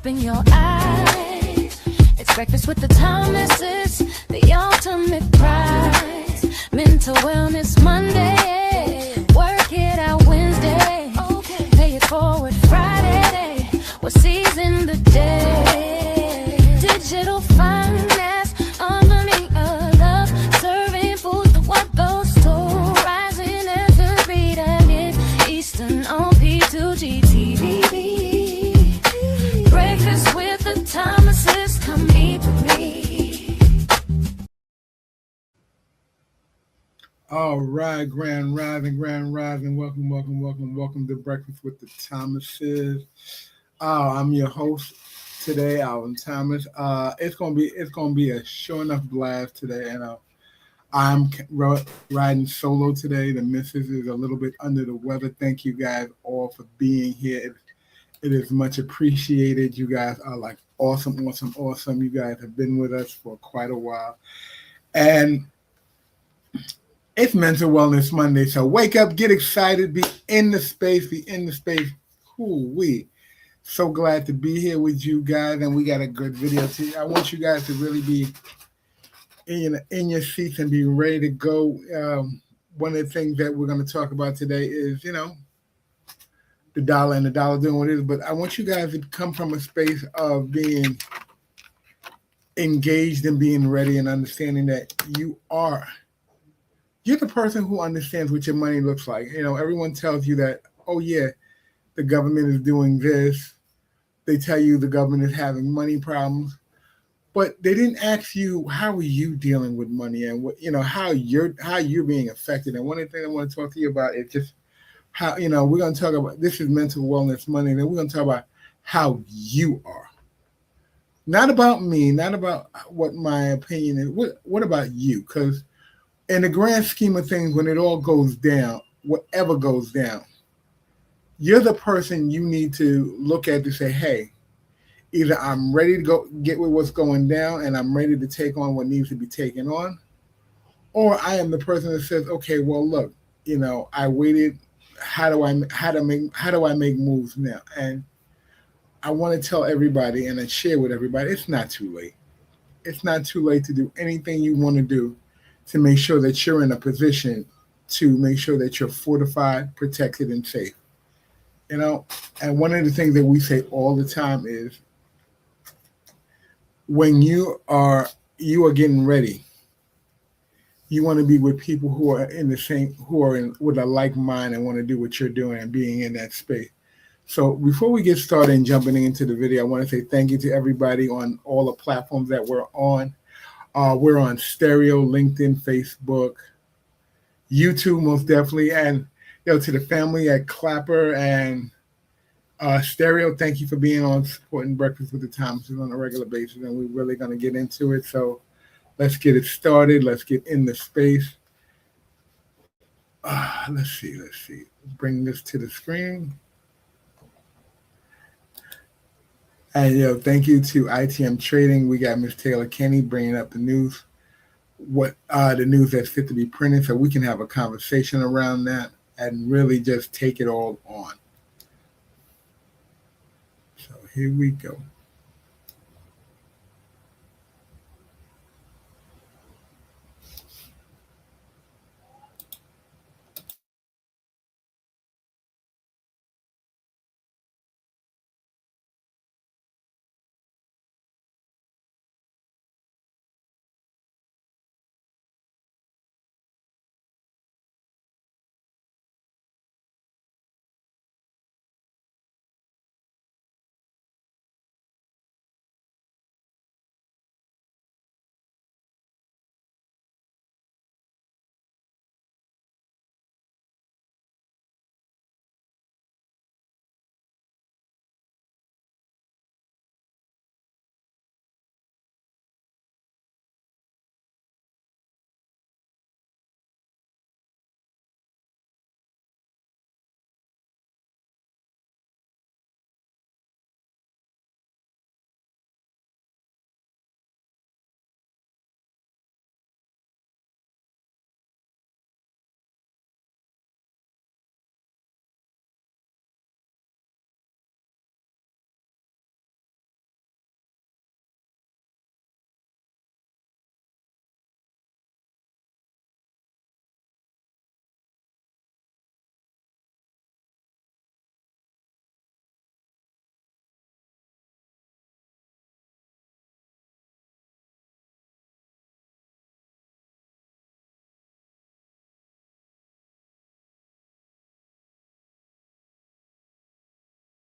Open your eyes. It's breakfast with the Thomases, the ultimate prize. Mental Wellness Monday, work it out Wednesday, pay it forward Friday, we're seizing the day. Digital finance, unlearning a love, serving food to what goes to, rising as the beat and it's Eastern on P2G TV. Breakfast with the Thomases, come eat with me. All right, Grand Rising, welcome to Breakfast with the Thomases. I'm your host today, Alvin Thomas. It's gonna be a sure enough blast today, and I'm riding solo today. The missus is a little bit under the weather. Thank you guys all for being here. It is much appreciated. You guys are like awesome. You guys have been with us for quite a while, and it's Mental Wellness Monday, so wake up, get excited, be in the space. Ooh-wee. So glad to be here with you guys, and we got a good video too. I want you guys to really be in your seats and be ready to go. One of the things that we're going to talk about today is, the dollar and the dollar doing what it is, but I want you guys to come from a space of being engaged and being ready and understanding that you're the person who understands what your money looks like. Everyone tells you that, oh yeah, the government is doing this. They tell you the government is having money problems, but they didn't ask you, how are you dealing with money and how you're being affected. And one of the things I want to talk to you about is just how, we're going to talk about, this is Mental Wellness Money, and then we're going to talk about how you are. Not about me, not about what my opinion is. What about you? Because in the grand scheme of things, when it all goes down, whatever goes down, you're the person you need to look at to say, hey, either I'm ready to go get with what's going down and I'm ready to take on what needs to be taken on, or I am the person that says, okay, well, look, I waited. How do I make moves now? And I want to tell everybody and I share with everybody, it's not too late. It's not too late to do anything you want to do to make sure that you're in a position to make sure that you're fortified, protected, and safe. And one of the things that we say all the time is when you are getting ready, you want to be with people who are with a like mind and want to do what you're doing and being in that space. So before we get started and jumping into the video, I want to say thank you to everybody on all the platforms that we're on. We're on Stereo, LinkedIn, Facebook, YouTube, most definitely. And to the family at Clapper and Stereo, thank you for being on, supporting Breakfast with the Thomases on a regular basis. And we're really going to get into it. So let's get it started. Let's get in the space. Let's see. Bring this to the screen. And thank you to ITM Trading. We got Miss Taylor Kenny bringing up the news, the news that's fit to be printed, so we can have a conversation around that and really just take it all on. So here we go.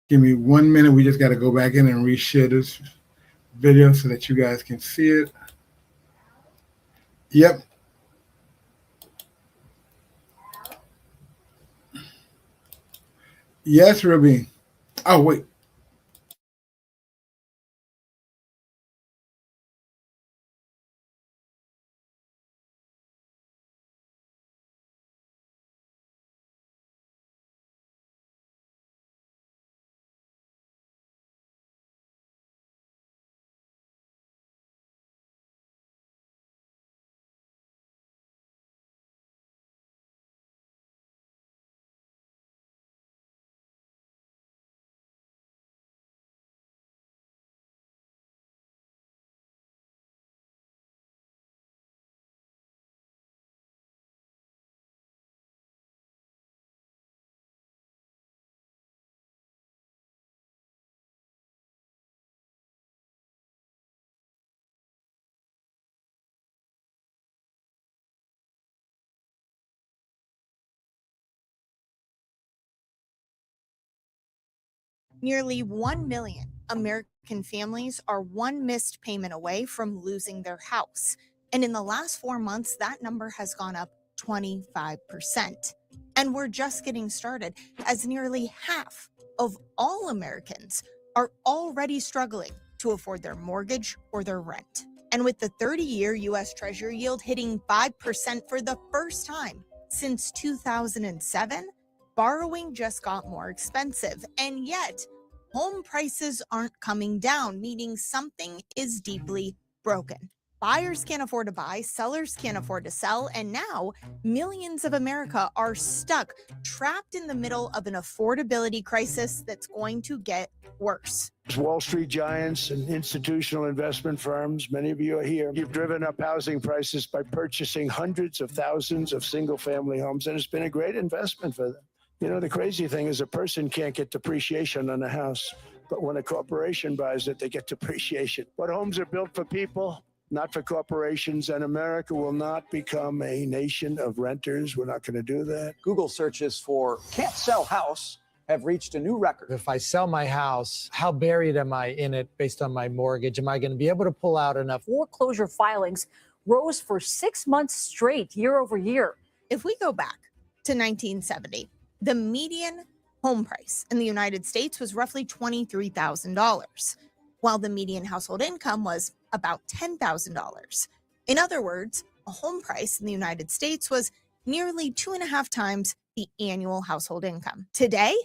Give me 1 minute. We just got to go back in and reshare this video so that you guys can see it. Yep. Yes, Ruby. Oh, wait. Nearly 1 million American families are one missed payment away from losing their house. And in the last 4 months, that number has gone up 25%. And we're just getting started, as nearly half of all Americans are already struggling to afford their mortgage or their rent. And with the 30-year U.S. Treasury yield hitting 5% for the first time since 2007, borrowing just got more expensive, and yet home prices aren't coming down, meaning something is deeply broken. Buyers can't afford to buy, sellers can't afford to sell, and now millions of America are stuck, trapped in the middle of an affordability crisis that's going to get worse. Wall Street giants and institutional investment firms, many of you are here. You've driven up housing prices by purchasing hundreds of thousands of single-family homes, and it's been a great investment for them. You know, the crazy thing is a person can't get depreciation on a house, but when a corporation buys it, they get depreciation. But homes are built for people, not for corporations, and America will not become a nation of renters. We're not going to do that. Google searches for can't sell house have reached a new record. If I sell my house, how buried am I in it based on my mortgage? Am I going to be able to pull out enough? Foreclosure filings rose for 6 months straight, year over year. If we go back to 1970, the median home price in the United States was roughly $23,000, while the median household income was about $10,000. In other words, a home price in the United States was nearly 2.5 times the annual household income. Today,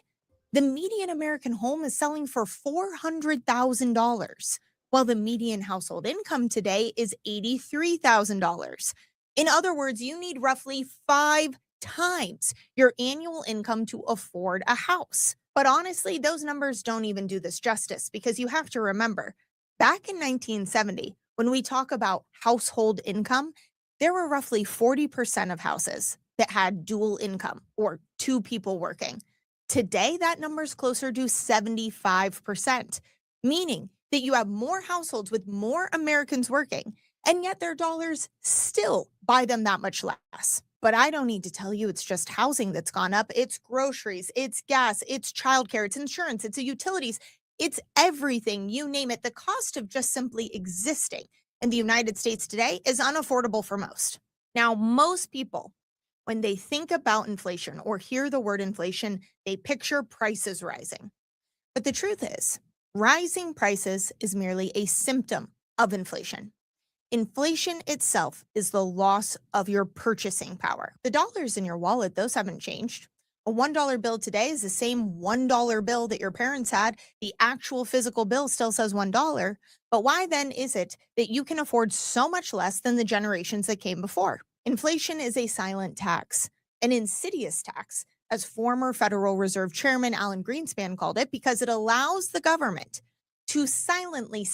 the median American home is selling for $400,000, while the median household income today is $83,000. In other words, you need roughly 5 times your annual income to afford a house. But honestly, those numbers don't even do this justice, because you have to remember, back in 1970, when we talk about household income, there were roughly 40% of houses that had dual income, or 2 people working. Today, that number is closer to 75%, meaning that you have more households with more Americans working, and yet their dollars still buy them that much less. But I don't need to tell you it's just housing that's gone up. It's groceries, it's gas, it's childcare, it's insurance, it's utilities, it's everything, you name it. The cost of just simply existing in the United States today is unaffordable for most. Now, most people, when they think about inflation or hear the word inflation, they picture prices rising. But the truth is, rising prices is merely a symptom of inflation. Inflation itself is the loss of your purchasing power. The dollars in your wallet, those haven't changed. A $1 bill today is the same $1 bill that your parents had. The actual physical bill still says $1. But why then is it that you can afford so much less than the generations that came before? Inflation is a silent tax, an insidious tax, as former Federal Reserve Chairman Alan Greenspan called it, because it allows the government to silently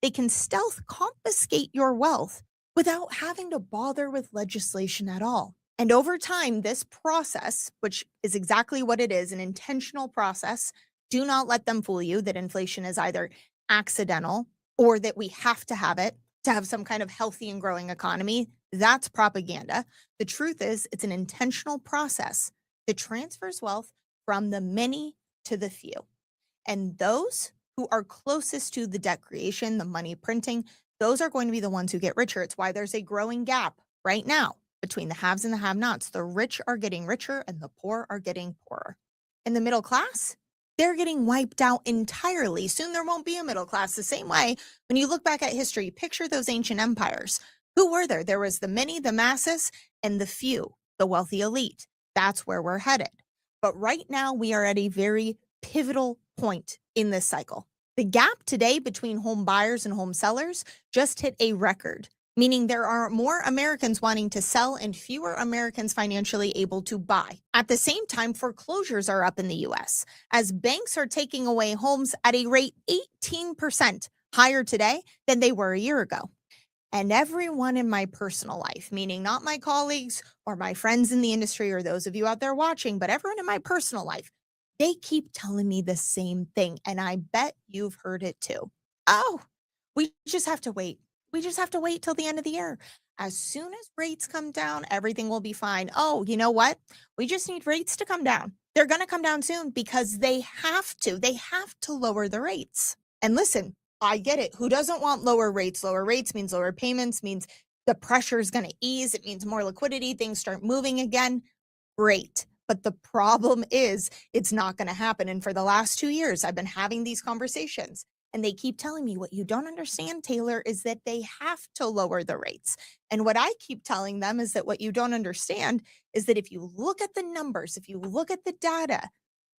they can stealth confiscate your wealth without having to bother with legislation at all. And over time, this process, which is exactly what it is, an intentional process, do not let them fool you that inflation is either accidental or that we have to have it to have some kind of healthy and growing economy. That's propaganda. The truth is, it's an intentional process that transfers wealth from the many to the few. And those who are closest to the debt creation, the money printing, those are going to be the ones who get richer. It's why there's a growing gap right now between the haves and the have-nots. The rich are getting richer and the poor are getting poorer. And the middle class, they're getting wiped out entirely. Soon there won't be a middle class. The same way, when you look back at history, picture those ancient empires. Who were there? There was the many, the masses, and the few, the wealthy elite. That's where we're headed. But right now, we are at a very pivotal point in this cycle. The gap today between home buyers and home sellers just hit a record, meaning there are more Americans wanting to sell and fewer Americans financially able to buy. At the same time, foreclosures are up in the US as banks are taking away homes at a rate 18% higher today than they were a year ago. And everyone in my personal life, meaning not my colleagues or my friends in the industry or those of you out there watching, but everyone in my personal life, they keep telling me the same thing. And I bet you've heard it too. Oh, we just have to wait. We just have to wait till the end of the year. As soon as rates come down, everything will be fine. Oh, you know what? We just need rates to come down. They're going to come down soon because they have to. They have to lower the rates. And listen, I get it. Who doesn't want lower rates? Lower rates means lower payments, means the pressure is going to ease. It means more liquidity. Things start moving again. Great. But the problem is it's not going to happen. And for the last 2 years, I've been having these conversations and they keep telling me what you don't understand, Taylor, is that they have to lower the rates. And what I keep telling them is that what you don't understand is that if you look at the numbers, if you look at the data,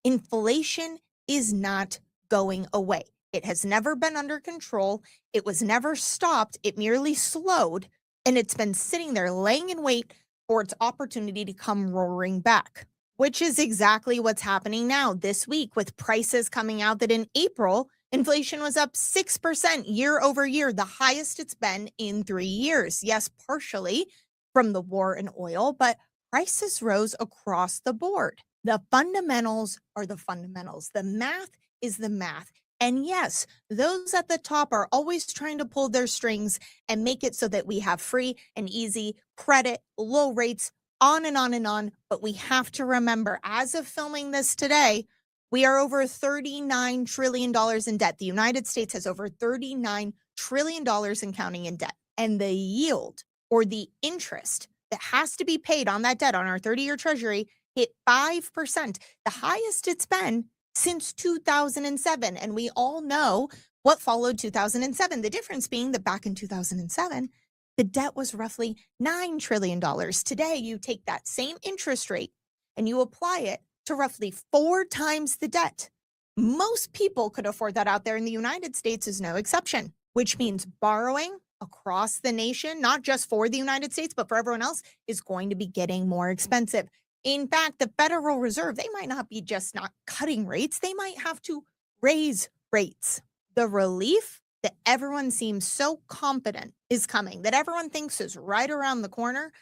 inflation is not going away. It has never been under control. It was never stopped. It merely slowed, and it's been sitting there laying in wait for its opportunity to come roaring back, which is exactly what's happening now this week with prices coming out that in April, inflation was up 6% year over year, the highest it's been in 3 years. Yes, partially from the war in oil, but prices rose across the board. The fundamentals are the fundamentals. The math is the math. And yes, those at the top are always trying to pull their strings and make it so that we have free and easy credit, low rates, on and on and on. But we have to remember, as of filming this today, we are over $39 trillion in debt. The United States has over $39 trillion and counting in debt. And the yield or the interest that has to be paid on that debt on our 30-year treasury hit 5%, the highest it's been since 2007. And we all know what followed 2007. The difference being that back in 2007, the debt was roughly $9 trillion. Today, you take that same interest rate and you apply it to roughly 4 times the debt. Most people could afford that out there, and the United States is no exception, which means borrowing across the nation, not just for the United States, but for everyone else, is going to be getting more expensive. In fact, the Federal Reserve, they might not be just not cutting rates, they might have to raise rates. The relief that everyone seems so confident is coming, that everyone thinks is right around the corner,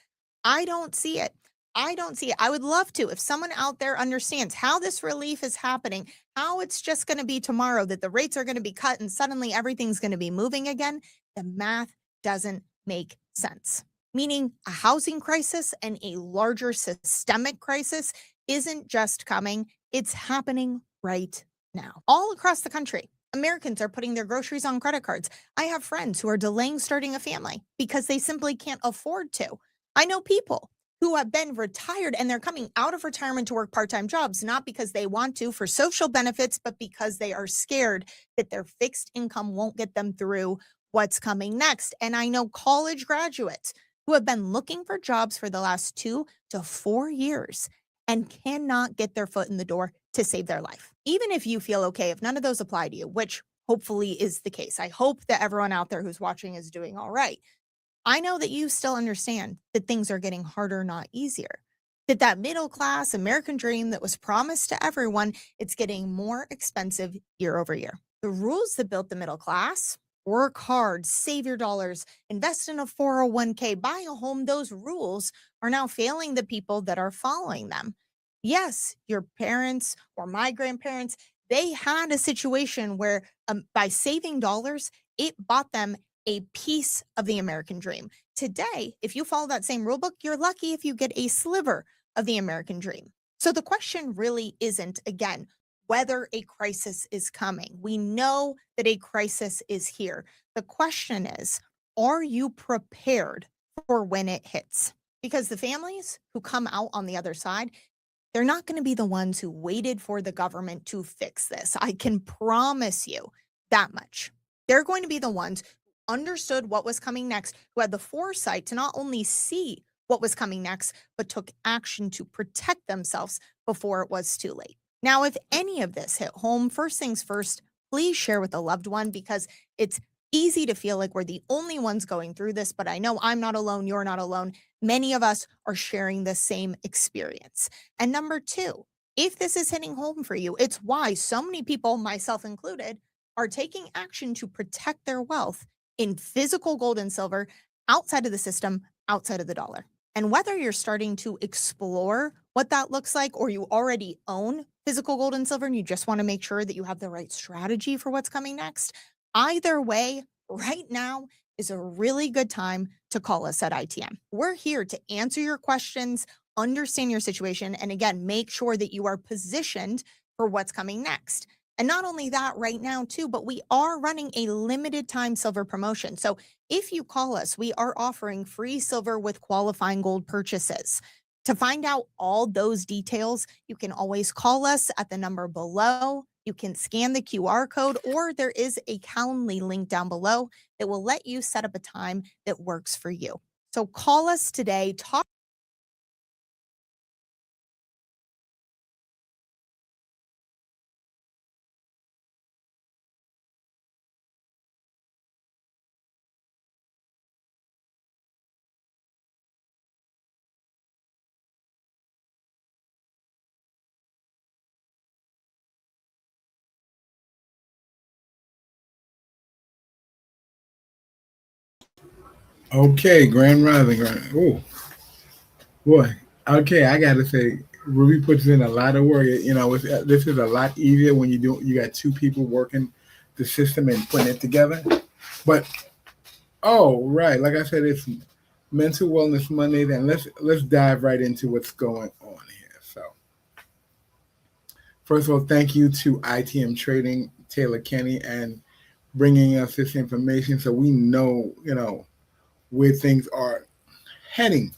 I don't see it. I don't see it. I would love to. If someone out there understands how this relief is happening, how it's just going to be tomorrow, that the rates are going to be cut and suddenly everything's going to be moving again, the math doesn't make sense. Meaning a housing crisis and a larger systemic crisis isn't just coming, it's happening right now. All across the country, Americans are putting their groceries on credit cards. I have friends who are delaying starting a family because they simply can't afford to. I know people who have been retired and they're coming out of retirement to work part-time jobs, not because they want to for social benefits, but because they are scared that their fixed income won't get them through what's coming next. And I know college graduates who have been looking for jobs for the last 2 to 4 years and cannot get their foot in the door to save their life. Even if you feel okay, if none of those apply to you, which hopefully is the case, I hope that everyone out there who's watching is doing all right. I know that you still understand that things are getting harder, not easier. That middle class American dream that was promised to everyone, it's getting more expensive year over year. The rules that built the middle class, work hard, save your dollars, invest in a 401k, buy a home, those rules are now failing the people that are following them. Yes, your parents or my grandparents, they had a situation where by saving dollars, it bought them a piece of the American dream. Today, if you follow that same rule book, you're lucky if you get a sliver of the American dream. So the question really isn't, again, whether a crisis is coming. We know that a crisis is here. The question is, are you prepared for when it hits? Because the families who come out on the other side, they're not going to be the ones who waited for the government to fix this. I can promise you that much. They're going to be the ones who understood what was coming next, who had the foresight to not only see what was coming next, but took action to protect themselves before it was too late. Now, if any of this hit home, first things first, please share with a loved one, because it's easy to feel like we're the only ones going through this, but I know I'm not alone. You're not alone. Many of us are sharing the same experience. And number two, if this is hitting home for you, it's why so many people, myself included, are taking action to protect their wealth in physical gold and silver outside of the system, outside of the dollar. And whether you're starting to explore what that looks like, or you already own physical gold and silver and you just want to make sure that you have the right strategy for what's coming next, either way, right now is a really good time to call us at ITM. We're here to answer your questions, understand your situation, and again, make sure that you are positioned for what's coming next. And not only that, right now too, but we are running a limited time silver promotion. So if you call us, we are offering free silver with qualifying gold purchases. To find out all those details, you can always call us at the number below. You can scan the QR code, or there is a Calendly link down below that will let you set up a time that works for you. So call us today, talk. Okay, Grand Rising. Oh, boy. Okay, I got to say, Ruby puts in a lot of work. This is a lot easier when you got two people working the system and putting it together. But, oh, right. Like I said, it's Mental Wellness Monday. Then let's dive right into what's going on here. So, first of all, thank you to ITM Trading, Taylor Kenny, and bringing us this information so we know, where things are heading.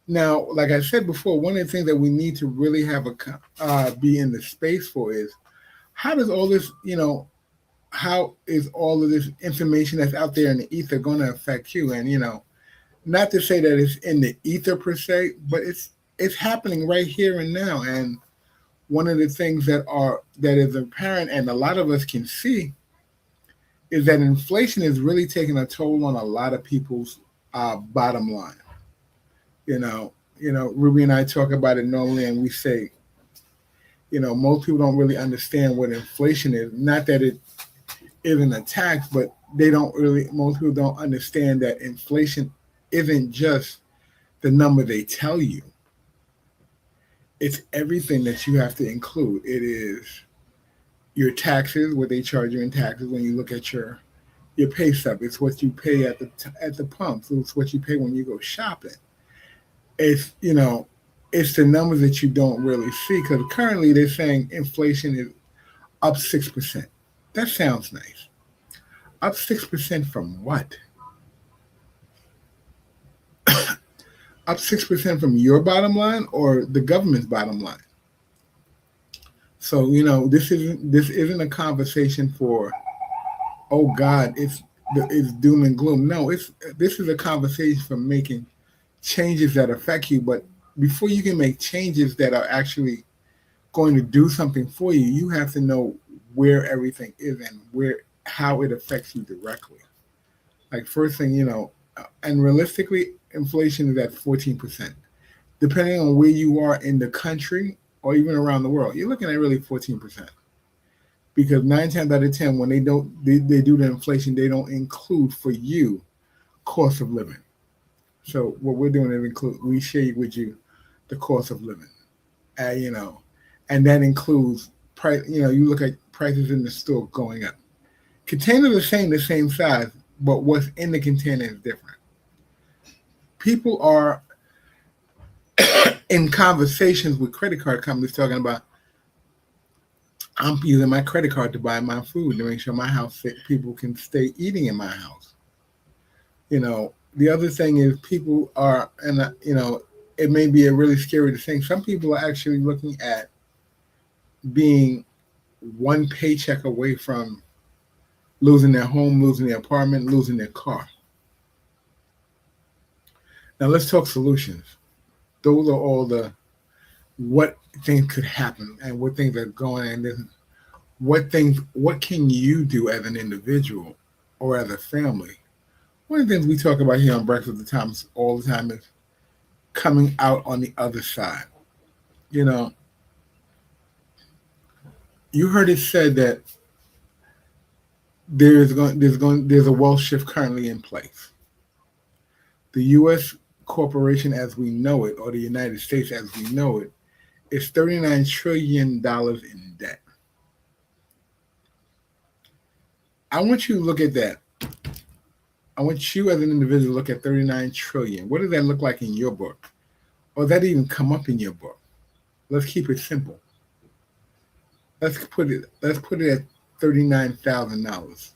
Now, like I said before, one of the things that we need to really have be in the space for is how does all this, how is all of this information that's out there in the ether going to affect you? And, not to say that it's in the ether per se, but it's happening right here and now. And one of the things that is apparent and a lot of us can see is that inflation is really taking a toll on a lot of people's bottom line. Ruby and I talk about it normally, and we say, most people don't really understand what inflation is. Not that it isn't a tax, but most people don't understand that inflation isn't just the number they tell you. It's everything that you have to include. It is your taxes, what they charge you in taxes when you look at your pay stub. It's what you pay at the pumps. It's what you pay when you go shopping. It's it's the numbers that you don't really see, because currently they're saying inflation is up 6%. That sounds nice. Up 6% from what? Up 6% from your bottom line or the government's bottom line? So this isn't a conversation for, oh God, it's doom and gloom. No, this is a conversation for making changes that affect you. But before you can make changes that are actually going to do something for you, you have to know where everything is and how it affects you directly. Like, first thing, and realistically, inflation is at 14%. Depending on where you are in the country or even around the world, you're looking at really 14%. Because 9 times out of 10, when they do the inflation, they don't include for you cost of living. So what we're doing is we share with you the cost of living, and that includes price. You look at prices in the store going up. Containers are the same size, but what's in the container is different. People are in conversations with credit card companies talking about, I'm using my credit card to buy my food to make sure my house people can stay eating in my house. The other thing is people are, and it may be a really scary thing. Some people are actually looking at being one paycheck away from losing their home, losing their apartment, losing their car. Now let's talk solutions. Those are all the what things could happen and what things are going on, and what can you do as an individual or as a family. One of the things we talk about here on Breakfast with the Thomas all the time is coming out on the other side. You heard it said that there's a wealth shift currently in place. The U.S. corporation as we know it, or the United States as we know it, is $39 trillion in debt. I want you to look at that. I want you as an individual to look at 39 trillion. What does that look like in your book? Or does that even come up in your book? Let's keep it simple. Let's put it at $39,000.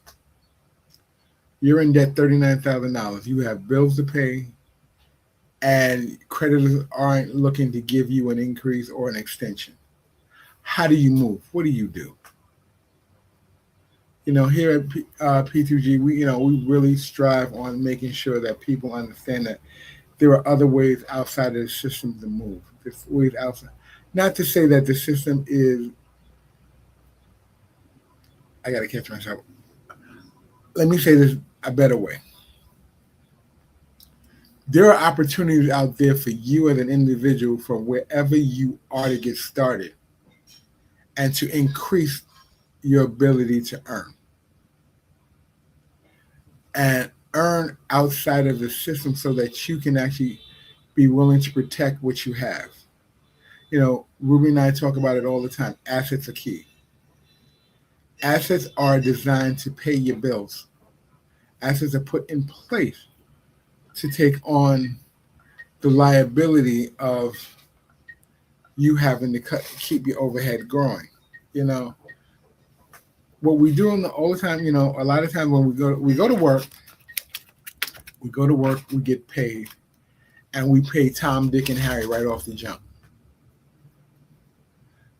You're in debt $39,000. You have bills to pay, and creditors aren't looking to give you an increase or an extension. How do you move? What do you do? Here at P2G, we really strive on making sure that people understand that there are other ways outside of the system to move. There's ways outside. Not to say that the system is, I got to catch myself. Let me say this a better way. There are opportunities out there for you as an individual from wherever you are to get started and to increase your ability to earn. And earn outside of the system so that you can actually be willing to protect what you have. Ruby and I talk about it all the time. Assets are key. Assets are designed to pay your bills. Assets are put in place to take on the liability of you having to keep your overhead growing. What we do all the time, a lot of times when we go to work, we get paid, and we pay Tom, Dick, and Harry right off the jump.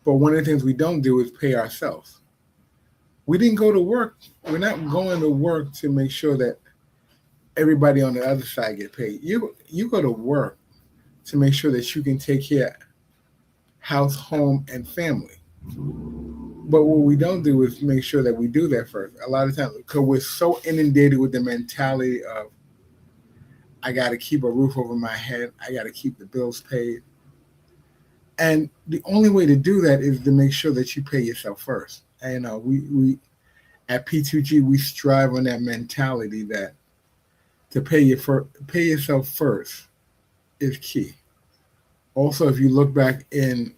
But one of the things we don't do is pay ourselves. We didn't go to work. We're not going to work to make sure that everybody on the other side get paid. You go to work to make sure that you can take care of house, home, and family. But what we don't do is make sure that we do that first. A lot of times, because we're so inundated with the mentality of, I got to keep a roof over my head. I got to keep the bills paid. And the only way to do that is to make sure that you pay yourself first. And we at P2G, we strive on that mentality that to pay yourself first is key. Also, if you look back in,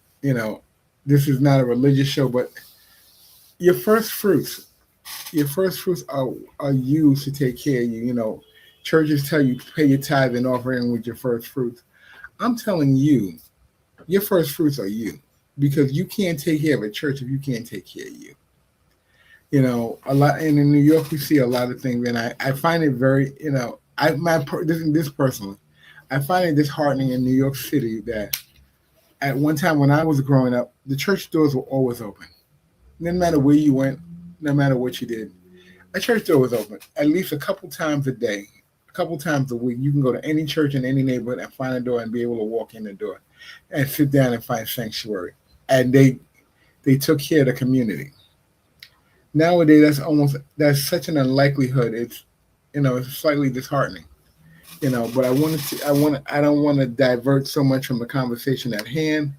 this is not a religious show, but your first fruits are used to take care of you. Churches tell you to pay your tithe and offering with your first fruits. I'm telling you, your first fruits are you, because you can't take care of a church if you can't take care of you. A lot, and in New York we see a lot of things, and I find it very, this personally, I find it disheartening in New York City that at one time when I was growing up, the church doors were always open. No matter where you went, no matter what you did, a church door was open at least a couple times a day, a couple times a week. You can go to any church in any neighborhood and find a door and be able to walk in the door and sit down and find sanctuary. And they took care of the community. Nowadays, that's such an unlikelihood. It's slightly disheartening. But I don't want to divert so much from the conversation at hand.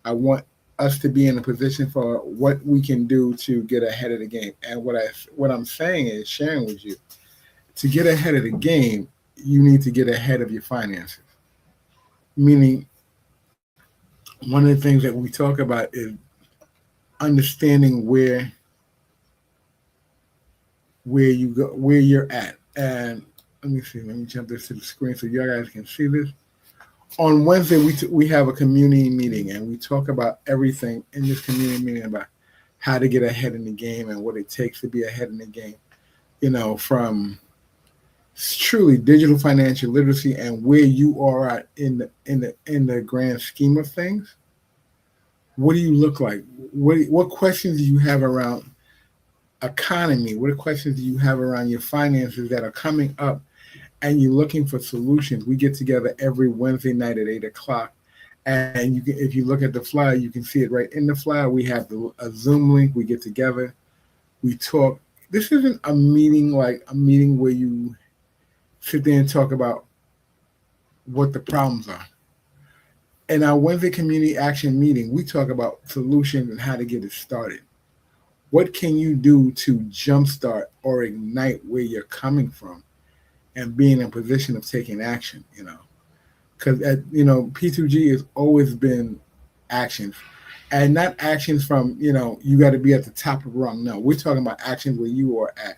I want us to be in a position for what we can do to get ahead of the game. And what I'm saying is, sharing with you, to get ahead of the game, you need to get ahead of your finances. Meaning, one of the things that we talk about is understanding where you're at. And let me jump this to the screen so you guys can see this. On Wednesday, we have a community meeting, and we talk about everything in this community meeting about how to get ahead in the game and what it takes to be ahead in the game, you know, from truly digital financial literacy and where you are at in the grand scheme of things. What do you look like? What questions do you have around economy? What questions do you have around your finances that are coming up and you're looking for solutions? We get together every Wednesday night at 8:00. And you can, if you look at the flyer, you can see it right in the flyer. We have a Zoom link. We get together. We talk. This isn't a meeting like a meeting where you sit there and talk about what the problems are. In our Wednesday community action meeting, we talk about solutions and how to get it started. What can you do to jumpstart or ignite where you're coming from and be in a position of taking action, you know? Because, you know, P2G has always been actions. And not actions from, you know, you got to be at the top of the rung. No, we're talking about actions where you are at.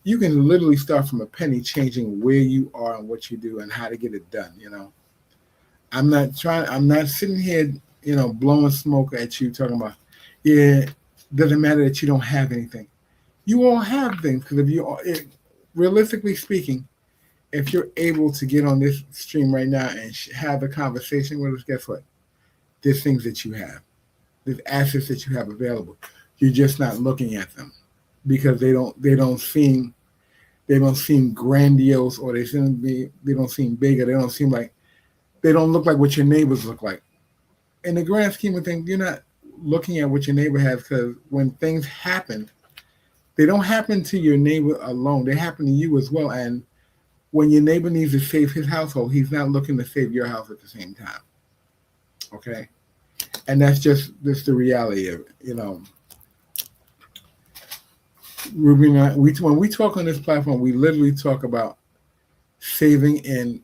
You can literally start from a penny, changing where you are and what you do and how to get it done, you know? I'm not sitting here, you know, blowing smoke at you talking about, yeah, doesn't matter that you don't have anything. You all have things, because realistically speaking, if you're able to get on this stream right now and have a conversation with us, guess what? There's things that you have. There's assets that you have available. You're just not looking at them because they don't seem grandiose, or they don't seem big, or they don't look like what your neighbors look like. In the grand scheme of things, you're not looking at what your neighbor has, because when things happen, they don't happen to your neighbor alone. They happen to you as well. And when your neighbor needs to save his household, he's not looking to save your house at the same time. Okay? And that's just the reality of it, you know. Ruby and I, when we talk on this platform, we literally talk about saving your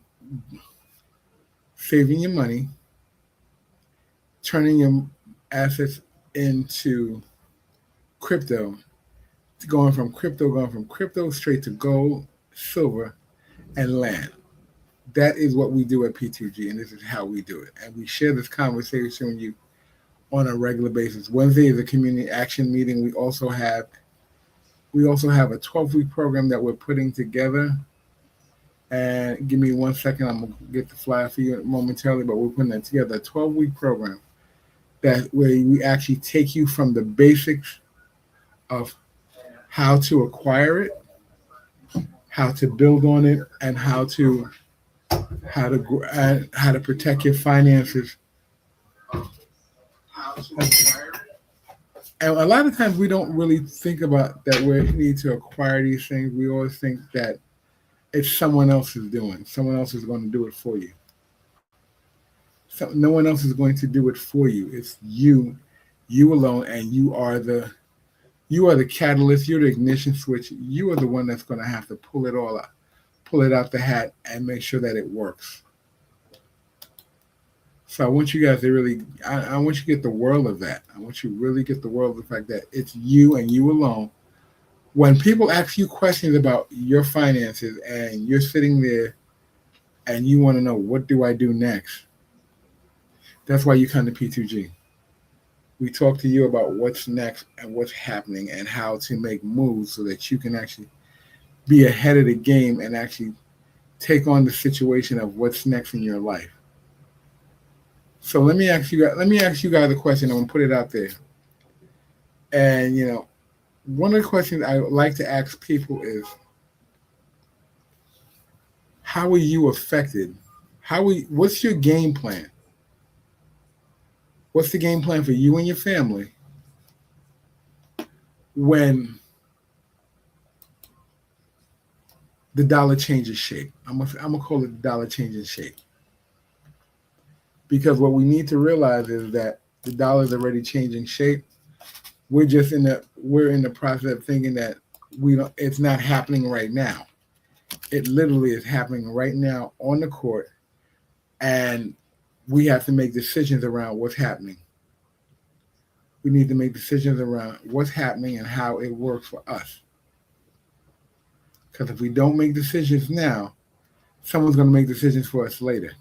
money, turning your assets into crypto, going from crypto straight to gold, silver, and land. That is what we do at P2G, and this is how we do it. And we share this conversation with you on a regular basis. Wednesday is a community action meeting. We also have a 12-week program that we're putting together. And give me 1 second, I'm gonna get the flyer for you momentarily, but we're putting that together, a 12-week program where we actually take you from the basics of how to acquire it, how to build on it, and how to protect your finances. And a lot of times we don't really think about that we need to acquire these things. We always think that it's someone else is doing. Someone else is going to do it for you. So no one else is going to do it for you. It's you alone, and you are the catalyst. You're the ignition switch. You are the one that's going to have to pull it out the hat, and make sure that it works. So I want you guys to really, I want you to get the world of that. I want you to really get the world of the fact that it's you and you alone. When people ask you questions about your finances and you're sitting there and you want to know, what do I do next? That's why you come to P2G. We talk to you about what's next and what's happening and how to make moves so that you can actually be ahead of the game and actually take on the situation of what's next in your life. So let me ask you guys a question. I'm gonna put it out there. And you know, one of the questions I like to ask people is, how are you affected? What's your game plan? What's the game plan for you and your family when the dollar changes shape? I'm gonna call it the dollar changes shape. Because what we need to realize is that the dollar is already changing shape. We're in the process of thinking that it's not happening right now. It literally is happening right now on the court, and we have to make decisions around what's happening. We need to make decisions around what's happening and how it works for us. Because if we don't make decisions now, someone's going to make decisions for us later.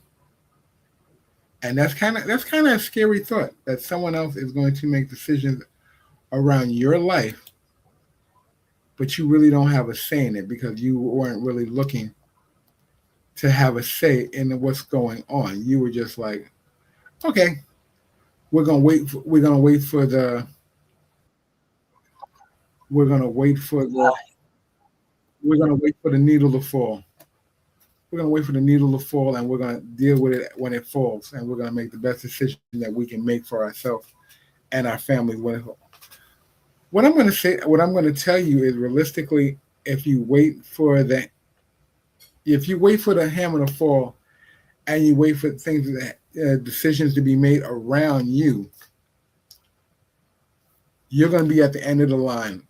And that's kind of a scary thought, that someone else is going to make decisions around your life, but you really don't have a say in it because you weren't really looking to have a say in what's going on. You were just like, okay, we're gonna wait. We're gonna wait for the. We're gonna wait for the. We're gonna wait for the needle to fall. We're gonna wait for the needle to fall, and we're gonna deal with it when it falls, and we're gonna make the best decision that we can make for ourselves and our families when it falls. What I'm gonna say, what I'm gonna tell you is realistically, if you wait for the, if you wait for the hammer to fall, and you wait for things that decisions to be made around you, you're gonna be at the end of the line.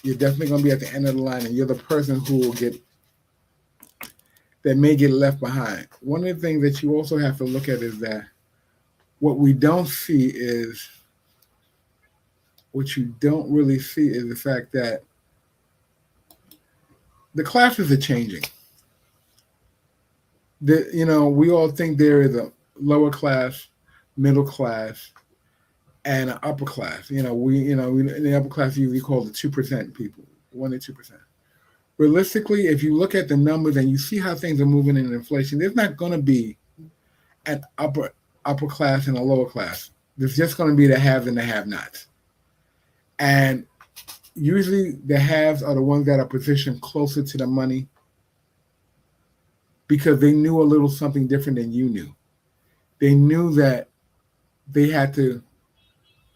You're definitely gonna be at the end of the line, and you're the person who will get that may get left behind. One of the things that you also have to look at is that what we don't see is, what you don't really see is the fact that the classes are changing. We all think there is a lower class, middle class, and an upper class. In the upper class, we call the 2% people, 1 to 2%. Realistically, if you look at the numbers and you see how things are moving in inflation, there's not going to be an upper class and a lower class. There's just going to be the haves and the have-nots. And usually the haves are the ones that are positioned closer to the money because they knew a little something different than you knew. They knew that they had to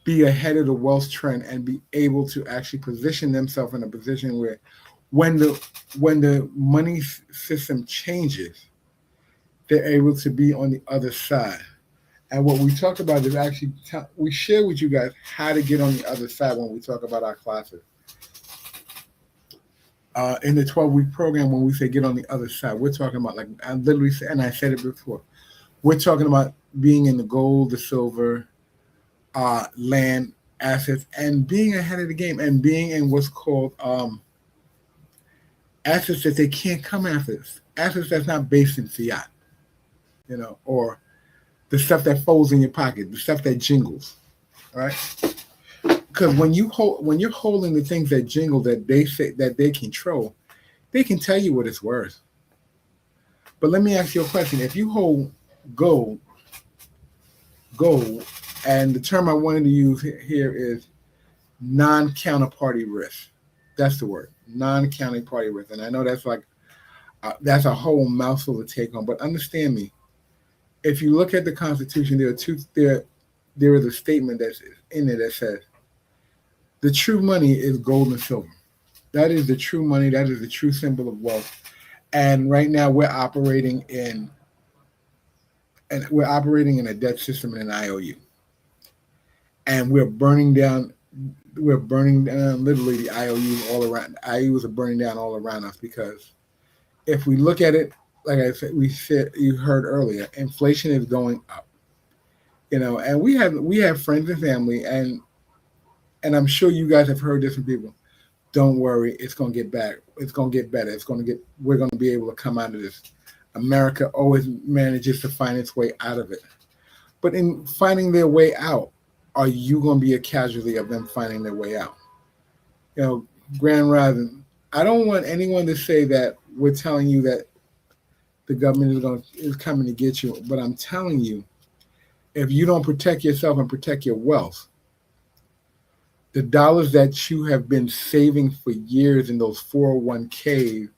be ahead of the wealth trend and be able to actually position themselves in a position where when the money system changes, they're able to be on the other side. And what we talk about is actually, we share with you guys how to get on the other side when we talk about our classes. In the 12-week program, when we say get on the other side, we're talking about, like I literally said, and I said it before, we're talking about being in the gold, the silver, land, assets, and being ahead of the game and being in what's called assets that they can't come after. Assets that's not based in fiat, or the stuff that folds in your pocket, the stuff that jingles, right? Because when you're holding the things that jingle, that they say that they control, they can tell you what it's worth. But let me ask you a question: if you hold gold, and the term I wanted to use here is non-counterparty risk. That's the word, non-counterparty risk. And I know that's like that's a whole mouthful to take on. But understand me. If you look at the Constitution, there is a statement that's in it that says the true money is gold and silver. That is the true money. That is the true symbol of wealth. And right now we're operating in a debt system in an IOU, and we're burning down literally the IOUs all around. The IOUs are burning down all around us because if we look at it, like I said, you heard earlier, inflation is going up. And we have friends and family, and I'm sure you guys have heard this from people. Don't worry, it's gonna get better. It's gonna get better. We're gonna be able to come out of this. America always manages to find its way out of it. But in finding their way out, are you going to be a casualty of them finding their way out? Grand Rising, I don't want anyone to say that we're telling you that the government is coming to get you, but I'm telling you, if you don't protect yourself and protect your wealth, the dollars that you have been saving for years in those 401ks,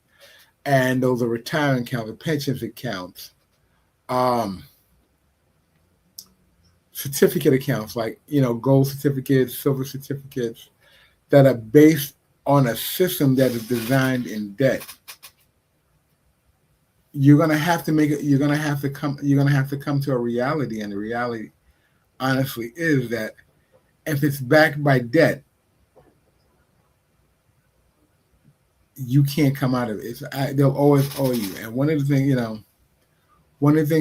and those are retirement accounts, pensions accounts, certificate accounts, like, gold certificates, silver certificates, that are based on a system that is designed in debt. You're gonna have to come to a reality, and the reality, honestly, is that if it's backed by debt, you can't come out of it. They'll always owe you. And one of the things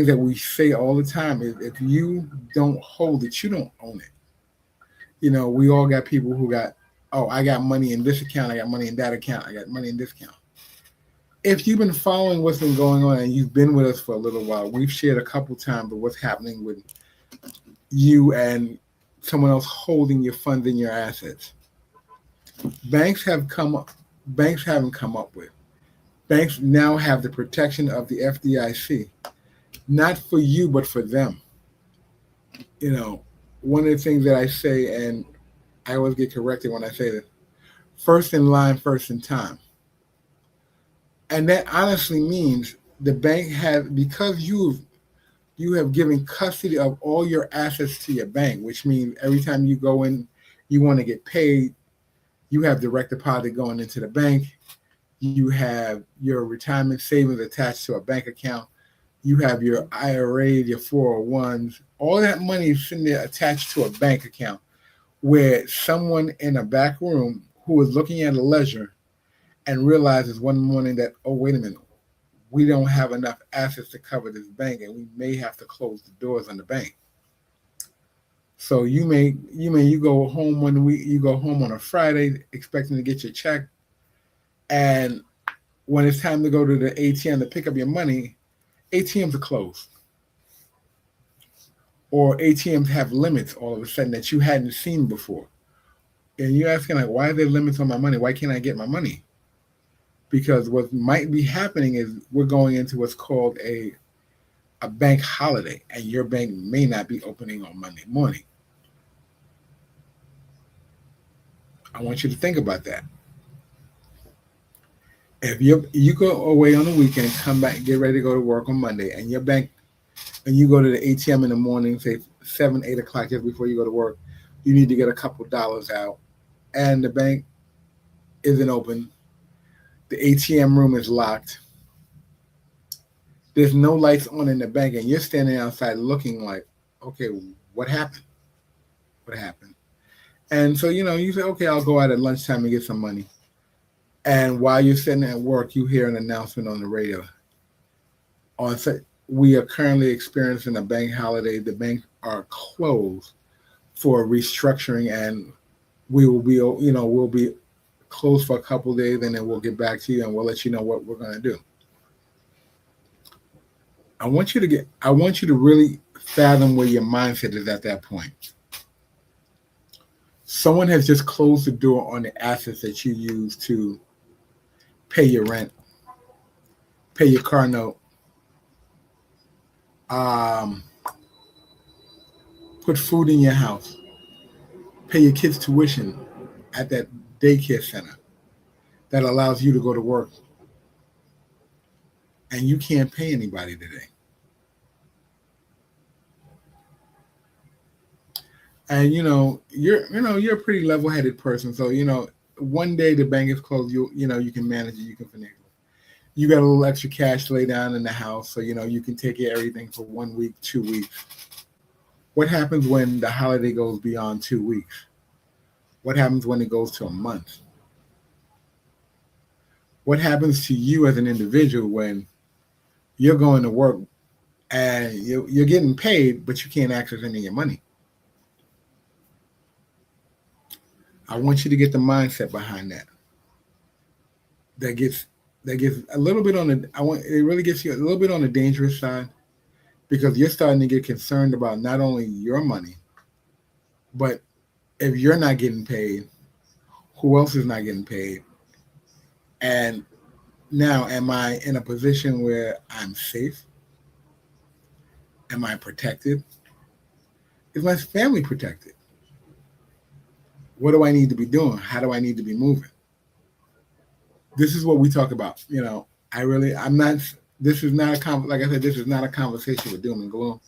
that we say all the time is, if you don't hold it, you don't own it. We all got people who got, I got money in this account, I got money in that account, I got money in this account. If you've been following what's been going on and you've been with us for a little while, we've shared a couple times of what's happening with you and someone else holding your funds and your assets. Banks haven't come up with. Banks now have the protection of the FDIC, not for you, but for them. You know, one of the things that I say, and I always get corrected when I say this, first in line, first in time. And that honestly means the bank has, because you have given custody of all your assets to your bank, which means every time you go in, you want to get paid, you have direct deposit going into the bank. You have your retirement savings attached to a bank account. You have your IRAs, your 401s. All that money is sitting there attached to a bank account where someone in a back room who is looking at a ledger and realizes one morning that, oh, wait a minute, we don't have enough assets to cover this bank and we may have to close the doors on the bank. So you go home one week, you go home on a Friday expecting to get your check, and when it's time to go to the ATM to pick up your money, ATMs are closed. Or ATMs have limits all of a sudden that you hadn't seen before. And you're asking, like, why are there limits on my money? Why can't I get my money? Because what might be happening is we're going into what's called a bank holiday, and your bank may not be opening on Monday morning. I want you to think about that. If you go away on the weekend, come back, get ready to go to work on Monday, and your bank, and you go to the ATM in the morning, say 7, 8 o'clock just before you go to work, you need to get a couple dollars out, and the bank isn't open. The ATM room is locked. There's no lights on in the bank, and you're standing outside looking like, okay, what happened? What happened? And so, you say, okay, I'll go out at lunchtime and get some money. And while you're sitting at work, you hear an announcement on the radio. We are currently experiencing a bank holiday. The banks are closed for restructuring, and we'll be closed for a couple of days, and then we'll get back to you and we'll let you know what we're going to do. I want you to really fathom where your mindset is at that point. Someone has just closed the door on the assets that you use to pay your rent, pay your car note, put food in your house, pay your kids' tuition at that daycare center that allows you to go to work. And you can't pay anybody today. And you're a pretty level-headed person, so one day the bank is closed, you can manage it, you can finagle it. You got a little extra cash to lay down in the house, so you can take care of everything for 1 week, 2 weeks. What happens when the holiday goes beyond 2 weeks? What happens when it goes to a month? What happens to you as an individual when you're going to work and you're getting paid, but you can't access any of your money? I want you to get the mindset behind that. That gets a little bit on the. It really gets you a little bit on the dangerous side, because you're starting to get concerned about not only your money, but if you're not getting paid, who else is not getting paid? And now, am I in a position where I'm safe? Am I protected? Is my family protected? What do I need to be doing? How do I need to be moving? This is what we talk about. This is not a conversation with doom and gloom.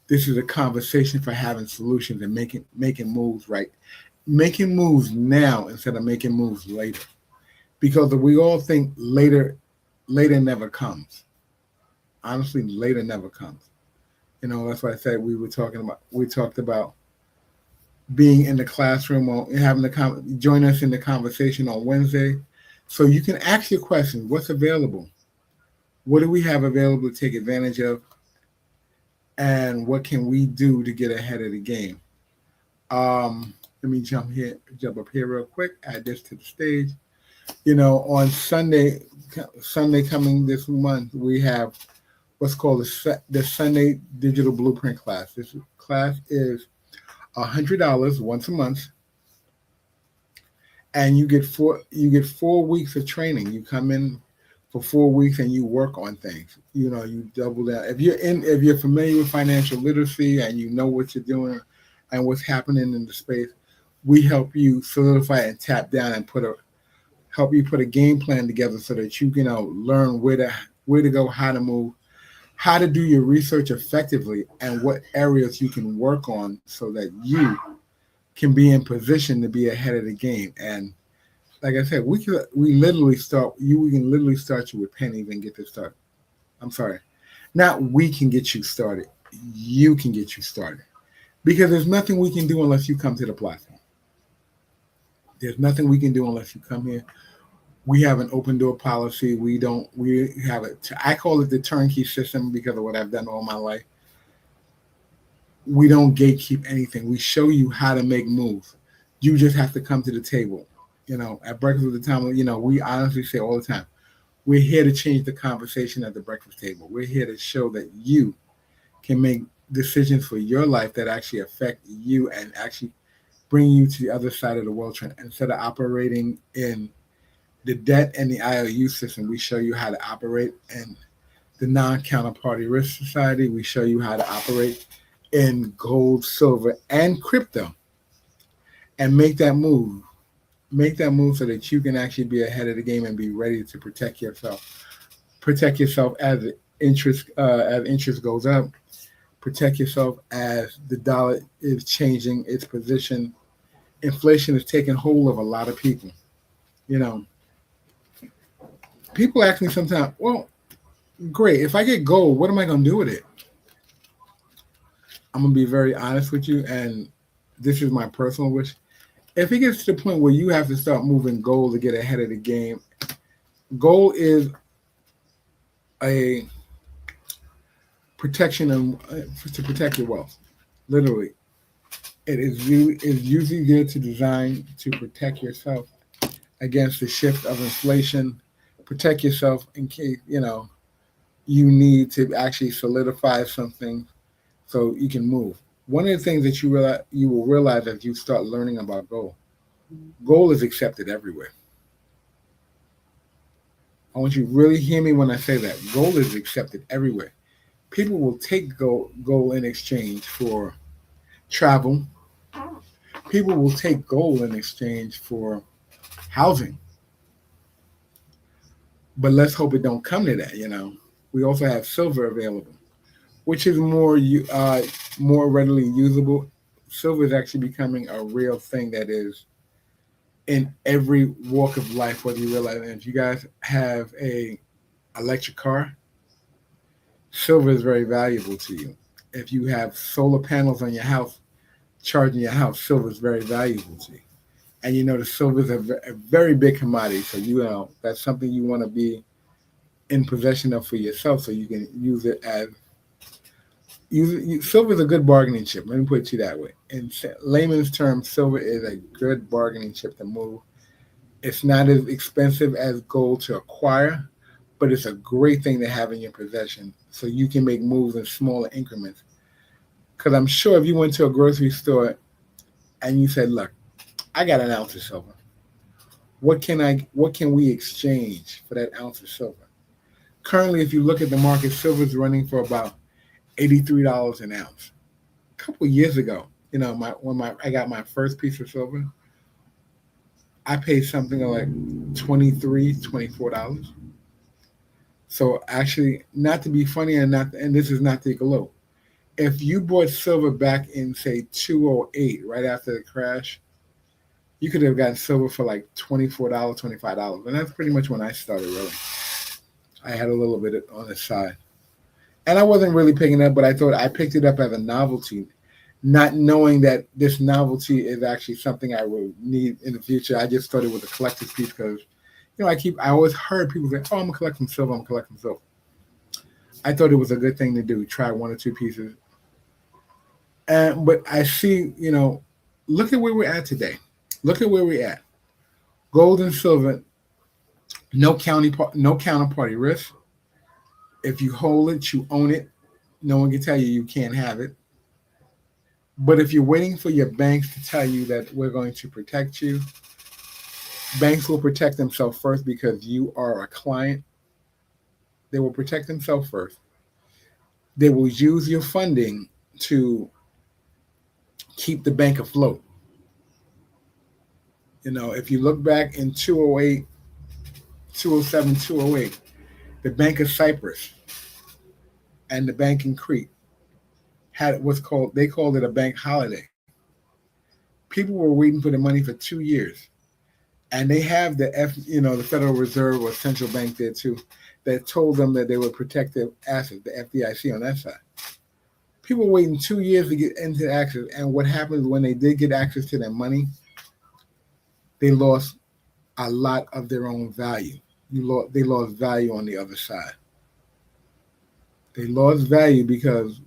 This is a conversation for having solutions and making moves right. Making moves now instead of making moves later. Because we all think later never comes. Honestly, later never comes. That's why I said we talked about being in the classroom or join us in the conversation on Wednesday, so you can ask your questions. What's available? What do we have available to take advantage of? And what can we do to get ahead of the game? Let me jump up here real quick, add this to the stage. On Sunday coming this month, we have what's called the Sunday Digital Blueprint class. This class is $100 once a month, and you get 4 weeks of training. You come in for 4 weeks and you work on things. You know, you double down. If you're familiar with financial literacy and you know what you're doing and what's happening in the space, we help you solidify and tap down and help you put a game plan together so that you can learn where to go, how to move, how to do your research effectively, and what areas you can work on so that you can be in position to be ahead of the game. And like I said, we can literally start you with pennies and get this started. I'm sorry. Not we can get you started. You can get you started. Because there's nothing we can do unless you come to the platform. There's nothing we can do unless you come here. We have an open door policy. We have I call it the turnkey system because of what I've done all my life. We don't gatekeep anything. We show you how to make moves. You just have to come to the table. You know, at Breakfast with the Tom, we honestly say all the time, we're here to change the conversation at the breakfast table. We're here to show that you can make decisions for your life that actually affect you and actually bring you to the other side of the world trend. Instead of operating in the debt and the IOU system, we show you how to operate in the non-counterparty risk society. We show you how to operate in gold, silver, and crypto, and make that move so that you can actually be ahead of the game and be ready to protect yourself as interest goes up, protect yourself as the dollar is changing its position. Inflation is taking hold of a lot of people. People ask me sometimes, well, great, if I get gold, what am I going to do with it? I'm going to be very honest with you, and this is my personal wish. If it gets to the point where you have to start moving gold to get ahead of the game, gold is a protection to protect your wealth. Literally, it is usually there to design to protect yourself against the shift of inflation. Protect yourself in case you need to actually solidify something so you can move. One of the things that you will realize as you start learning about gold is accepted everywhere. I want you to really hear me when I say that. Gold is accepted everywhere. People will take gold in exchange for travel. People will take gold in exchange for housing. But let's hope it don't come to that, We also have silver available, which is more readily usable. Silver is actually becoming a real thing that is in every walk of life, whether you realize it. If you guys have a electric car, silver is very valuable to you. If you have solar panels on your house, charging your house, silver is very valuable to you. And the silver is a very big commodity. So that's something you want to be in possession of for yourself, so you can use it as silver is a good bargaining chip. Let me put it to you that way. In layman's terms, silver is a good bargaining chip to move. It's not as expensive as gold to acquire, but it's a great thing to have in your possession so you can make moves in smaller increments. Because I'm sure if you went to a grocery store and you said, look, I got an ounce of silver. What can we exchange for that ounce of silver? Currently, if you look at the market, silver is running for about $83 an ounce. A couple of years ago, when I got my first piece of silver, I paid something like $23, $24. So actually, not to be funny and this is not to gloat. If you bought silver back in, say, 2008, right after the crash, you could have gotten silver for like $24, $25. And that's pretty much when I started, really. I had a little bit on the side. And I wasn't really picking it up, but I thought I picked it up as a novelty, not knowing that this novelty is actually something I will need in the future. I just thought it was a collector's piece because, I always heard people say, oh, I'm collecting silver, I thought it was a good thing to do, try one or two pieces. But I see, look at where we're at today. Look at where we're at. Gold and silver, no counterparty risk. If you hold it, you own it. No one can tell you can't have it. But if you're waiting for your banks to tell you that we're going to protect you, Banks will protect themselves first because you are a client. They will protect themselves first. They will use your funding to keep the bank afloat. If you look back in 208, 207, 208, the Bank of Cyprus and the bank in Crete had they called it a bank holiday. People were waiting for the money for 2 years. And they have the Federal Reserve or central bank there too, that told them that they would protect their assets, the FDIC on that side. People were waiting 2 years to get into access. And what happens when they did get access to their money, they lost a lot of their own value. They lost value on the other side. They lost value because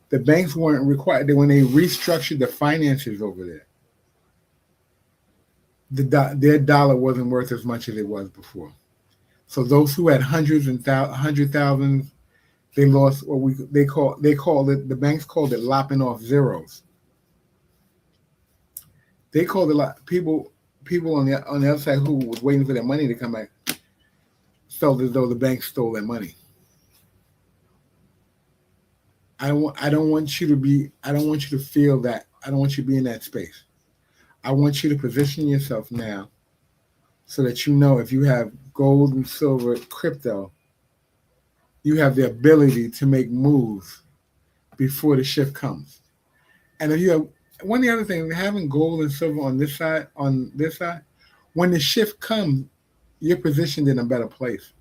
the banks weren't required. When they restructured the finances over there, their dollar wasn't worth as much as it was before. So those who had hundreds and hundred thousands, they lost what they called it. The banks called it lopping off zeros. They called it people on the other side who was waiting for their money to come back felt as though the bank stole their money. I don't want you to feel that. I don't want you to be in that space. I want you to position yourself now so that if you have gold and silver, crypto, you have the ability to make moves before the shift comes. And if you have one of the other things, having gold and silver on this side, when the shift comes, you're positioned in a better place.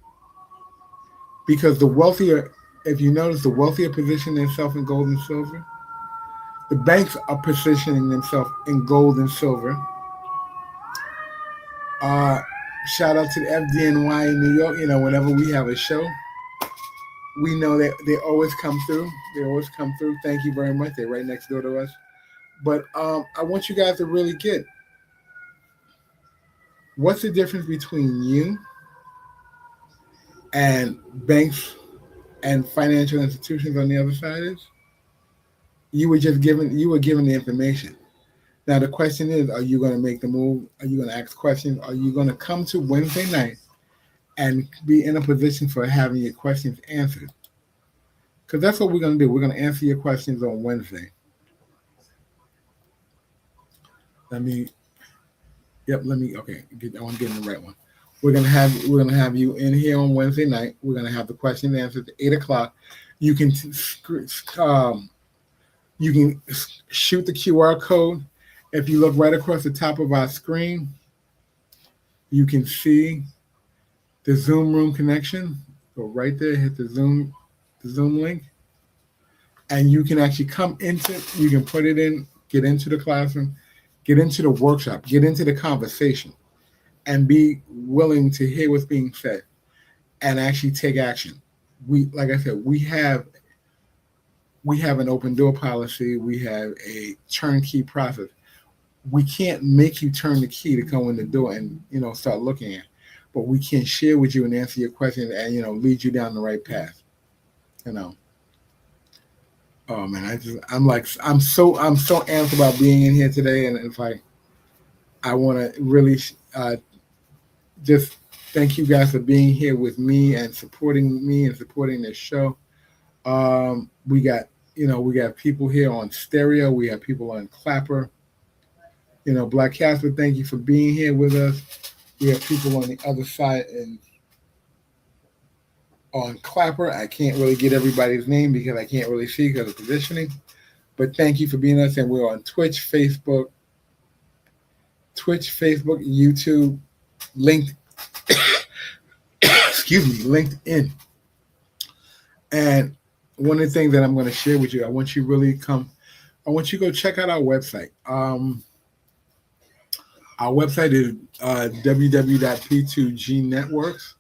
Because the wealthier, if you notice, the wealthier position themselves in gold and silver, the banks are positioning themselves in gold and silver. Shout out to the FDNY in New York. Whenever we have a show, we know that they always come through. Thank you very much. They're right next door to us. But I want you guys to really get what's the difference between you and banks and financial institutions on the other side is. You were given the information. Now the question is, are you going to make the move? Are you going to ask questions? Are you going to come to Wednesday night and be in a position for having your questions answered? Because that's what we're going to do. We're going to answer your questions on Wednesday. Okay. I want to get in the right one. We're going to have you in here on Wednesday night. We're going to have the questions answered at 8:00. You can shoot the QR code. If you look right across the top of our screen, you can see the Zoom room connection. Go right there, hit the Zoom link, and you can actually you can put it in, get into the classroom, get into the workshop, get into the conversation, and be willing to hear what's being said and actually take action. Like I said, we have an open door policy. We have a turnkey process. We can't make you turn the key to go in the door and start looking at, but we can share with you and answer your questions and lead you down the right path. Oh man, I'm so amped about being in here today, and it's like I want to really just thank you guys for being here with me and supporting this show. We got people here on stereo. We have people on Clapper. Black Casper, thank you for being here with us. We have people on the other side and on Clapper. I can't really get everybody's name because I can't really see because of positioning. But thank you for being with us. And we're on Twitch, Facebook, YouTube, LinkedIn. And one of the things that I'm going to share with you, I want you to go check out our website. Our website is www.p2gnetworks.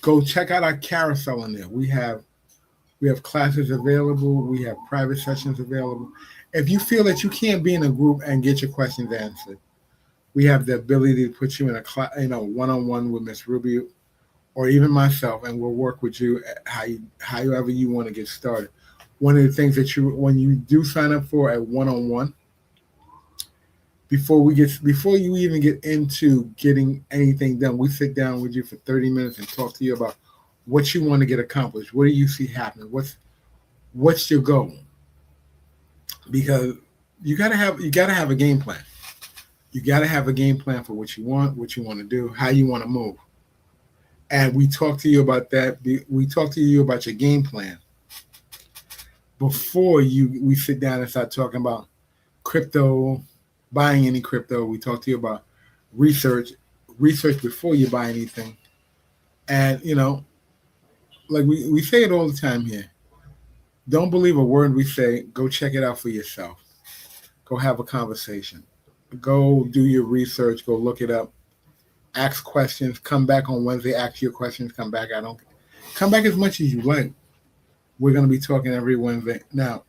Go check out our carousel on there. We have classes available. We have private sessions available. If you feel that you can't be in a group and get your questions answered, we have the ability to put you in a one-on-one with Miss Ruby or even myself, and we'll work with you however you want to get started. One of the things that when you do sign up for a one-on-one, before you even get into getting anything done, we sit down with you for 30 minutes and talk to you about what you want to get accomplished. What do you see happening? What's your goal? Because you gotta have a game plan. You gotta have a game plan for what you want to do, how you want to move. And we talk to you about that. We talk to you about your game plan before we sit down and start talking about crypto, buying any crypto. We talk to you about research before you buy anything. And like we say it all the time here. Don't believe a word we say. Go check it out for yourself. Go have a conversation. Go do your research. Go look it up. Ask questions. Come back on Wednesday. Ask your questions. Come back. Come back as much as you like. We're going to be talking every Wednesday. Now,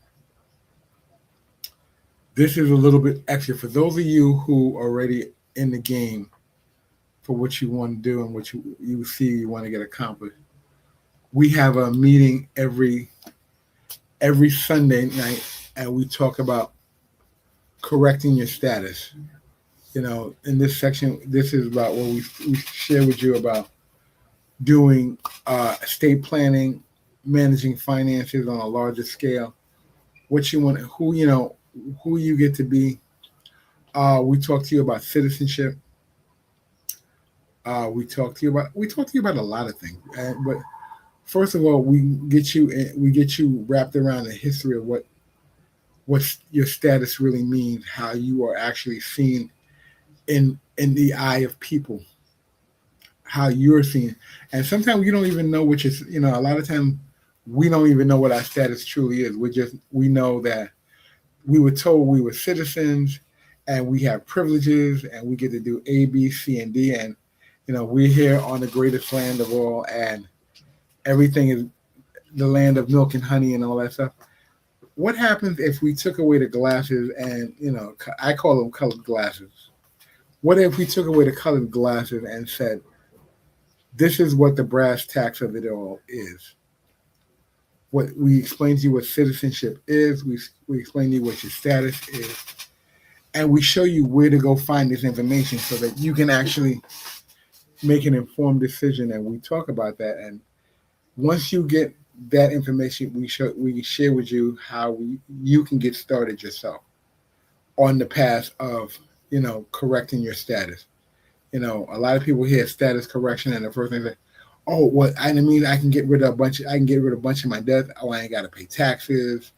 this is a little bit extra for those of you who are already in the game for what you want to do and what you see you want to get accomplished. We have a meeting every Sunday night, and we talk about correcting your status. In this section, this is about what we share with you about doing estate planning, managing finances on a larger scale, what you want, who you get to be. We talk to you about citizenship. We talk to you about a lot of things. But first of all, we get you wrapped around the history of what your status really means, how you are actually seen in the eye of people, how you're seen. And sometimes we don't even know which is, a lot of times we don't even know what our status truly is. We know that we were told we were citizens and we have privileges and we get to do A, B, C, and D. And, we're here on the greatest land of all, and everything is the land of milk and honey and all that stuff. What happens if we took away the glasses and, I call them colored glasses. What if we took away the colored glasses and said, this is what the brass tacks of it all is? What we explain to you what citizenship is, we explain to you what your status is, and we show you where to go find this information so that you can actually make an informed decision. And we talk about that. And once you get that information, we share with you how you can get started yourself on the path of correcting your status. A lot of people hear status correction and the first thing they say, oh, what I mean, I can get rid of a bunch of my debt. Oh, I ain't got to pay taxes.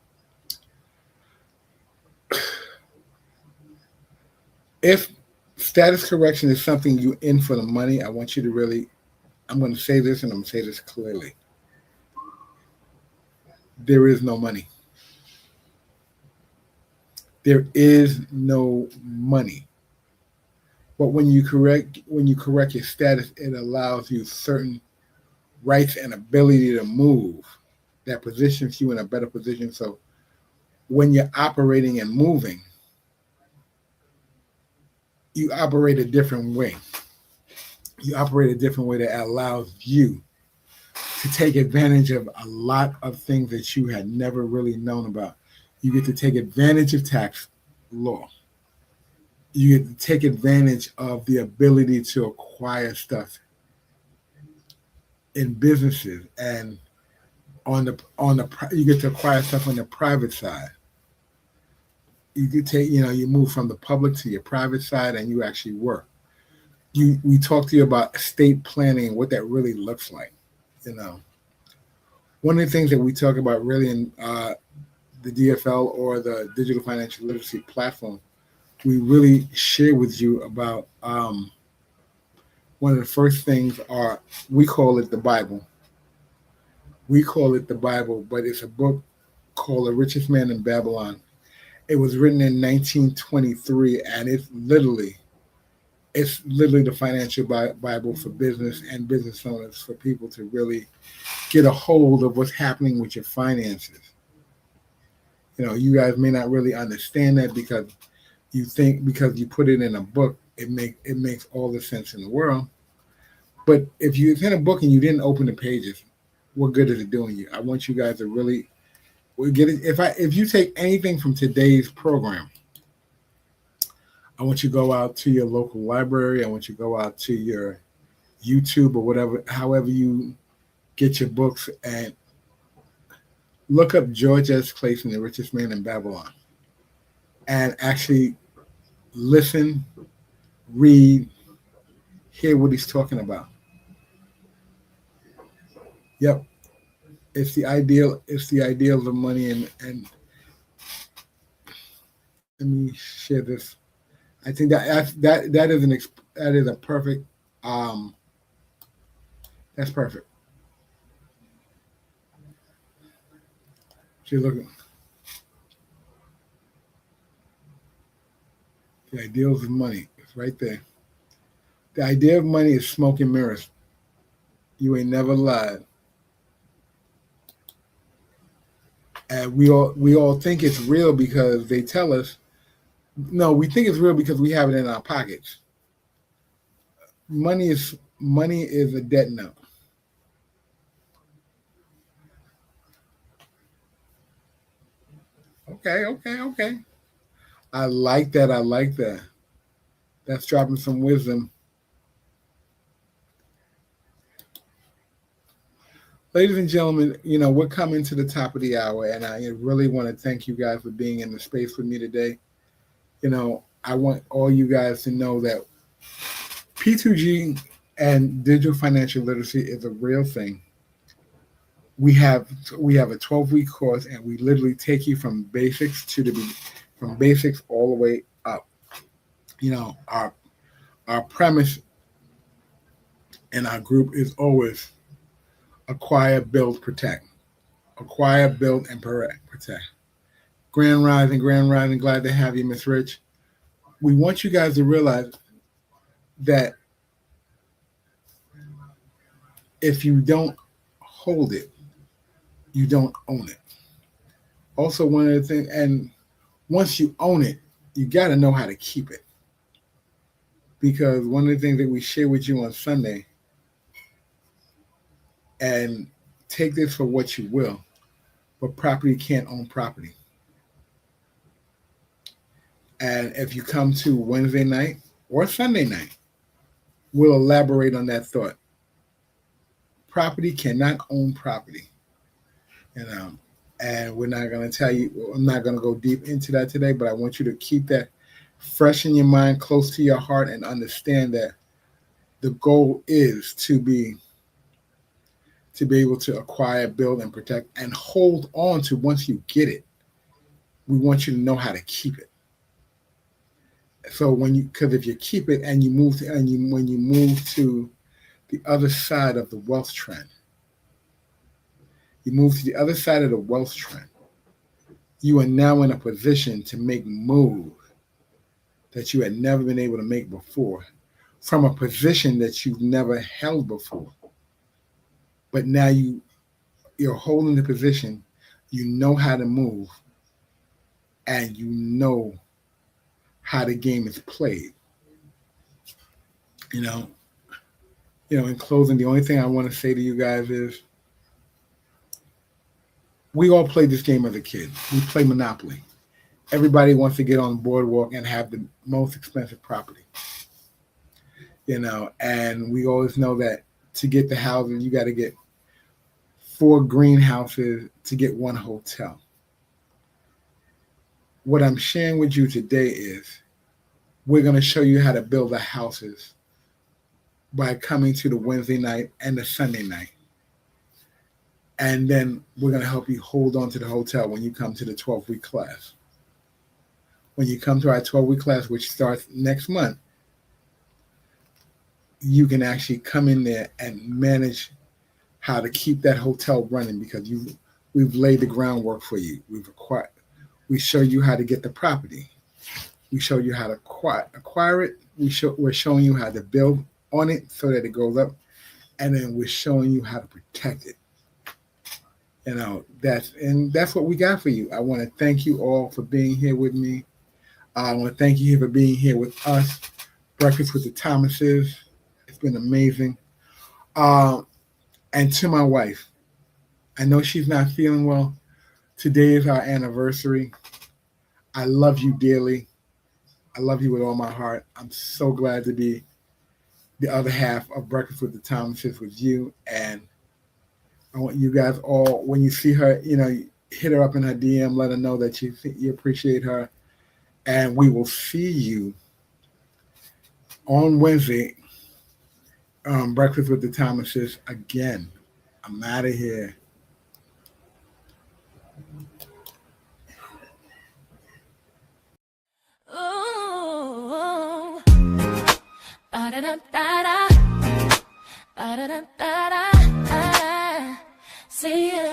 If status correction is something you're in for the money, I want you to I'm going to say this, and I'm going to say this clearly. There is no money. There is no money. But when you correct your status, it allows you certain rights and ability to move that positions you in a better position. So when you're operating and moving, you operate a different way. You operate a different way that allows you to take advantage of a lot of things that you had never really known about. You get to take advantage of tax law. You get to take advantage of the ability to acquire stuff in businesses, and you get to acquire stuff on the private side. You could take, you move from the public to your private side, and you actually work. We talk to you about estate planning and what that really looks like. One of the things that we talk about really in the D.F.L or the Digital Financial Literacy Platform, we really share with you about one of the first things we call it the Bible. We call it the Bible, but it's a book called The Richest Man in Babylon. It was written in 1923, and it's literally the financial Bible for business and business owners, for people to really get a hold of what's happening with your finances. You guys may not really understand that because you think because you put it in a book, it makes all the sense in the world. But if it's in a book and you didn't open the pages, what good is it doing you? I want you guys to really get it. If you take anything from today's program, I want you to go out to your local library. I want you to go out to your YouTube or whatever, however you get your books, and look up George S. Clason, The Richest Man in Babylon, and actually listen, read, hear what he's talking about. Yep. It's the ideal of money, and let me share this. I think that is a perfect that's perfect. So look, the ideals of money. It's right there. The idea of money is smoke and mirrors. You ain't never lied. And we all think it's real because they tell us. No, we think it's real because we have it in our pockets. Money is a debt note. Okay. I like that. That's dropping some wisdom. Ladies and gentlemen, we're coming to the top of the hour, and I really want to thank you guys for being in the space with me today. I want all you guys to know that P2G and digital financial literacy is a real thing. We have a 12-week course, and we literally take you from basics all the way up. Our premise in our group is always acquire, build, protect. Acquire, build, and protect. Grand Rising, glad to have you, Miss Rich. We want you guys to realize that if you don't hold it, you don't own it. Also, one of the things, and once you own it, you got to know how to keep it. Because one of the things that we share with you on Sunday, and take this for what you will, but property can't own property. And if you come to Wednesday night or Sunday night, we'll elaborate on that thought. Property cannot own property. And we're not going to tell you, I'm not going to go deep into that today, but I want you to keep that fresh in your mind, close to your heart, and understand that the goal is to be able to acquire, build, and protect, and hold on to. Once you get it, we want you to know how to keep it. So because if you keep it and when you move to the other side of the wealth trend, you are now in a position to make moves that you had never been able to make before, from a position that you've never held before. But now you're holding the position, you know how to move, and you know how the game is played. In closing, the only thing I want to say to you guys is we all played this game as a kid. We play Monopoly. Everybody wants to get on the boardwalk and have the most expensive property. And we always know that to get the houses, you got to get 4 greenhouses to get 1 hotel. What I'm sharing with you today is we're going to show you how to build the houses by coming to the Wednesday night and the Sunday night. And then we're going to help you hold on to the hotel when you come to the 12-week class. When you come to our 12-week class, which starts next month, you can actually come in there and manage how to keep that hotel running, because we've laid the groundwork for you. We show you how to get the property. We show you how to acquire it. We're showing you how to build on it so that it goes up, and then we're showing you how to protect it. That's what we got for you. I want to thank you all for being here with me. I want to thank you for being here with us. Breakfast with the Thomases. It's been amazing. And to my wife, I know she's not feeling well. Today is our anniversary. I love you dearly. I love you with all my heart. I'm so glad to be the other half of Breakfast with the Thomases with you. And I want you guys all, when you see her, hit her up in her DM, let her know that you appreciate her. And we will see you on Wednesday, Breakfast with the Thomases again. I'm out of here. Ooh, ba-da-da-da-da, ba-da-da-da-da, see you.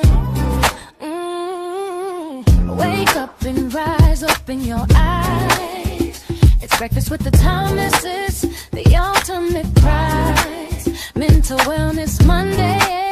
Wake up and rise, open your eyes. It's Breakfast with the Thomases, the ultimate prize. Mental Wellness Monday.